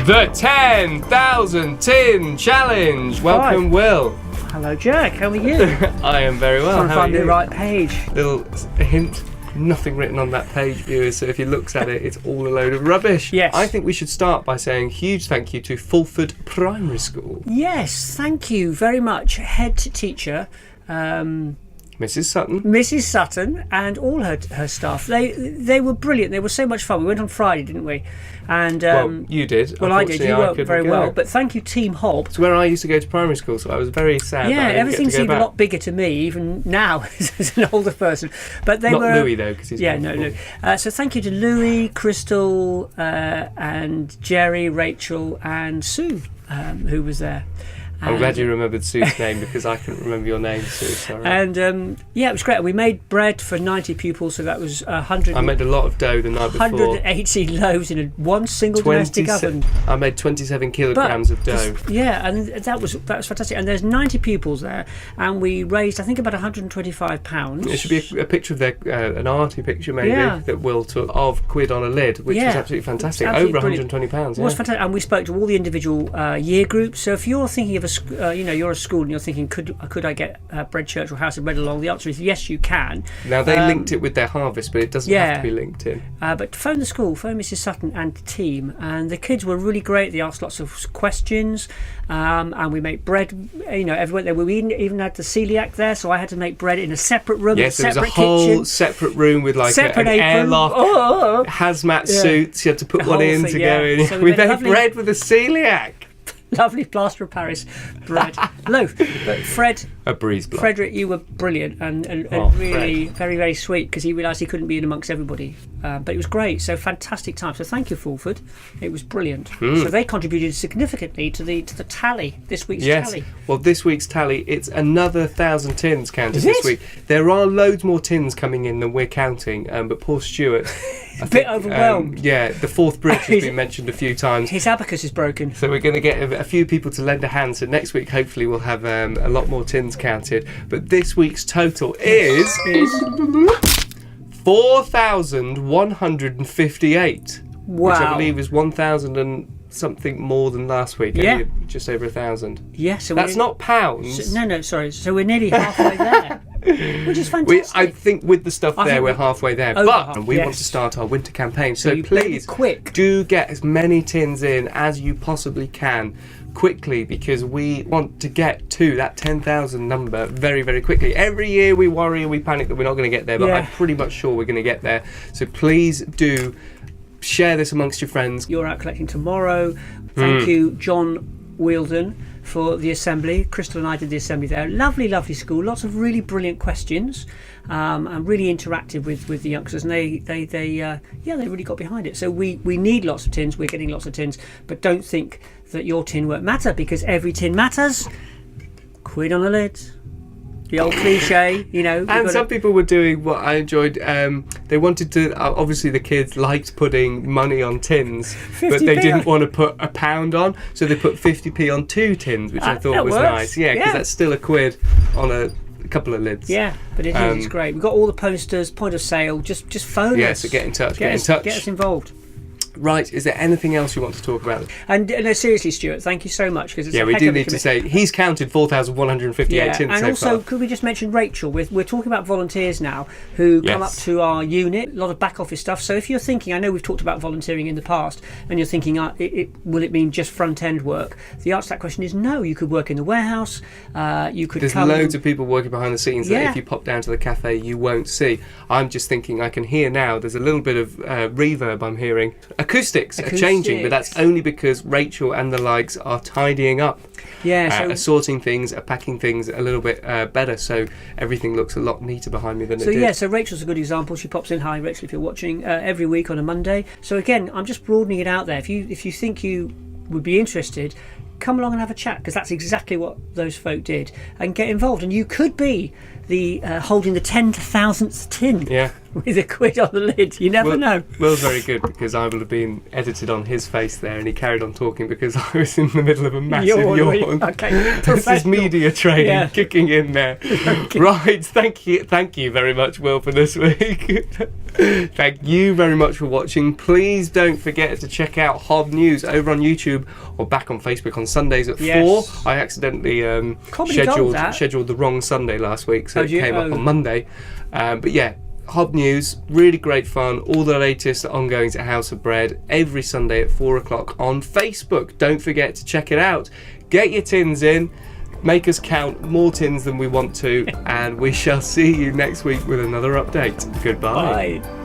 the 10,000 tin challenge. Welcome, Will. Hello, Jack. How are you? I am very well. Trying to find the right page. Little hint. Nothing written on that page, viewers, so if you look at it, it's all a load of rubbish. Yes. I think we should start by saying huge thank you to Fulford Primary School. Yes, thank you very much. Head teacher, Mrs. Sutton. Mrs. Sutton, and all her staff. They were brilliant. They were so much fun. We went on Friday, didn't we? And well, you did. Well, I did. You worked very well. But thank you, Team Hob. It's where I used to go to primary school, so I was very sad. Yeah, that I everything seemed back. a lot bigger to me, even now as an older person. But they Not were Louis though, because he's no. So thank you to Louis, Crystal, and Jerry, Rachel, and Sue, who was there. I'm glad you remembered Sue's name because I couldn't remember your name, Sue. Sorry. And yeah, it was great. We made bread for 90 pupils, so that was 100. I made a lot of dough the night before. 180 loaves in one single domestic oven. I made 27 kilograms of dough. Yeah, and that was fantastic. And there's 90 pupils there, and we raised, I think, about £125. It should be a picture of an arty picture maybe that Will took of Quid on a Lid, which was absolutely fantastic. Over £120. It was fantastic, and we spoke to all the individual year groups. So if you're thinking of you're a school and you're thinking, could I get Bread Church or House of Bread along? The answer is yes, you can. Now they linked it with their harvest, but it doesn't have to be linked in. But phone the school, phone Mrs. Sutton and the team, and the kids were really great. They asked lots of questions, and we made bread. Everyone there. We even had the celiac there, so I had to make bread in a separate room. Yes, there was a whole kitchen. separate room with like separate an airlock, hazmat suits. You had to put one in to go in. So we made bread with a celiac. Lovely plaster of Paris bread loaf. But Frederick, you were brilliant and really very, very sweet because he realised he couldn't be in amongst everybody. But it was great. So fantastic time. So thank you, Fulford. It was brilliant. So they contributed significantly to the tally, this week's tally. Well, this week's tally, it's another 1,000 tins counted this week. There are loads more tins coming in than we're counting, but poor Stuart. A bit overwhelmed. The fourth bridge has been mentioned a few times. His abacus is broken. So we're going to get a few people to lend a hand. So next week, hopefully, we'll have a lot more tins counted. But this week's total is 4,158. Wow. Which I believe is 1,000 and something more than last week. Yeah. Just over 1,000. Yeah. So that's not pounds. No, sorry. So we're nearly halfway there. Which is fantastic. I think with the stuff we're halfway there. But we want to start our winter campaign. So please do get as many tins in as you possibly can quickly, because we want to get to that 10,000 number very, very quickly. Every year we worry and we panic that we're not going to get there, but I'm pretty much sure we're going to get there. So please do share this amongst your friends. You're out collecting tomorrow. Thank you, John Wielden, for the assembly. Crystal and I did the assembly there. Lovely, lovely school. Lots of really brilliant questions, and really interactive with the youngsters. And they really got behind it. So we need lots of tins. We're getting lots of tins, but don't think that your tin won't matter, because every tin matters. Quid on the lid. The old cliche, And some people were doing what I enjoyed. They wanted to. Obviously, the kids liked putting money on tins, but they didn't want to put a pound on, so they put 50p on 2 tins, which I thought was nice. Yeah, because that's still a quid on a couple of lids. Yeah, but it's great. We've got all the posters, point of sale. Just phone us. Yeah, so get in touch. Get us involved. Right, is there anything else you want to talk about? And no, seriously, Stuart, thank you so much, because we do need to say he's counted 4,158 tins and so also far. could we just mention Rachel? We're talking about volunteers now who come up to our unit. A lot of back office stuff. So if you're thinking, I know we've talked about volunteering in the past, and you're thinking, will it mean just front end work? The answer to that question is no. You could work in the warehouse. There's loads of people working behind the scenes that if you pop down to the cafe you won't see. I'm just thinking, I can hear now. There's a little bit of reverb I'm hearing. Acoustics are changing, but that's only because Rachel and the likes are tidying up. Yeah, sorting things, packing things a little bit better, so everything looks a lot neater behind me than it did. Yeah, so Rachel's a good example. She pops in. Hi, Rachel, if you're watching, every week on a Monday. So again, I'm just broadening it out there. If you think you would be interested, come along and have a chat, because that's exactly what those folk did, and get involved. And you could be the holding the 10,000th tin. Yeah. With a quid on the lid. You never know. Will's very good, because I will have been edited on his face there, and he carried on talking because I was in the middle of a massive yawn. Okay. This is media training kicking in there. Okay. Right, thank you very much, Will, for this week. Thank you very much for watching. Please don't forget to check out Hob News over on YouTube or back on Facebook on Sundays at 4. I accidentally scheduled the wrong Sunday last week, so it came up on Monday. But yeah, Hob News, really great fun. All the latest ongoings at House of Bread every Sunday at 4 o'clock on Facebook. Don't forget to check it out. Get your tins in. Make us count more tins than we want to. And we shall see you next week with another update. Goodbye. Bye.